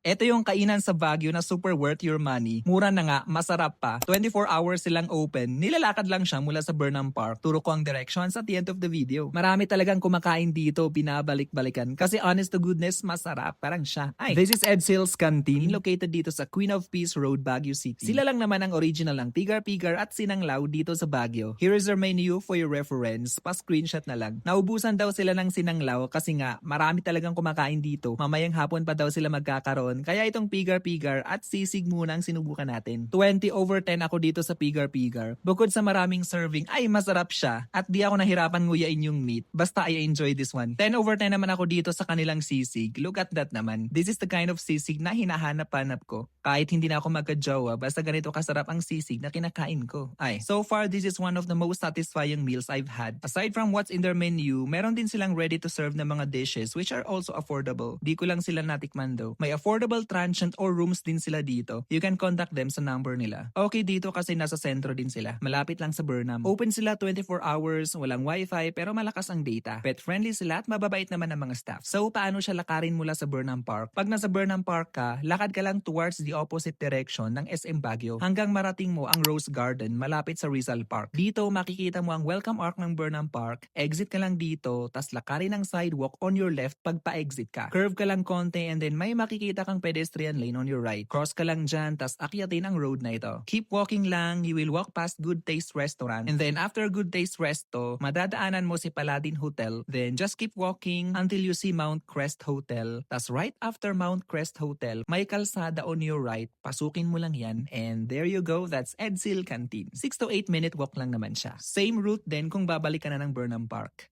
Ito yung kainan sa Baguio na super worth your money. Mura na nga, masarap pa. 24 hours silang open. Nilalakad lang siya mula sa Burnham Park. Turo ko ang directions at the end of the video. Marami talagang kumakain dito, binabalik-balikan. Kasi honest to goodness, masarap. Parang siya. This is Ed Sales Canteen, located dito sa Queen of Peace Road, Baguio City. Sila lang naman ang original ng pigar-pigar at sinanglaw dito sa Baguio. Here is their menu for your reference. Pa-screenshot na lang. Naubusan daw sila ng sinanglaw kasi nga marami talagang kumakain dito. Mamayang hapon pa daw sila magkakaroon. Kaya itong pigar-pigar at sisig muna ang sinubukan natin. 20/10 ako dito sa pigar-pigar. Bukod sa maraming serving, ay masarap siya. At di ako nahirapan nguyain yung meat. Basta I enjoy this one. 10/10 naman ako dito sa kanilang sisig. Look at that naman. This is the kind of sisig na hinahanap-hanap ko. Kahit hindi na ako magka-jowa, basta ganito kasarap ang sisig na kinakain ko. So far, this is one of the most satisfying meals I've had. Aside from what's in their menu, meron din silang ready to serve na mga dishes which are also affordable. Di ko lang sila natikman though. May affordable transient or rooms din sila dito. You can contact them sa number nila. Okay dito kasi nasa sentro din sila. Malapit lang sa Burnham. Open sila 24 hours, walang wifi pero malakas ang data. Pet friendly sila at mababait naman ang mga staff. So paano siya lakarin mula sa Burnham Park? Pag nasa Burnham Park ka, lakad ka lang towards the opposite direction ng SM Baguio hanggang marating mo ang Rose Garden malapit sa Rizal Park. Dito makikita mo ang welcome arc ng Burnham Park. Exit ka lang dito, tas lakarin ang sidewalk on your left pag pa-exit ka. Curve ka lang konti and then may makikita kang pedestrian lane on your right. Cross ka lang dyan, tas akyatin ang road na ito. Keep walking lang, you will walk past Good Taste Restaurant. And then after Good Taste Resto, madadaanan mo si Paladin Hotel. Then just keep walking until you see Mount Crest Hotel. Tas right after Mount Crest Hotel, may kalsada on your right. Pasukin mo lang yan and there you go, that's Edsel Canteen. 6 to 8 minute walk lang naman siya. Same route din kung babalik ka na ng Burnham Park.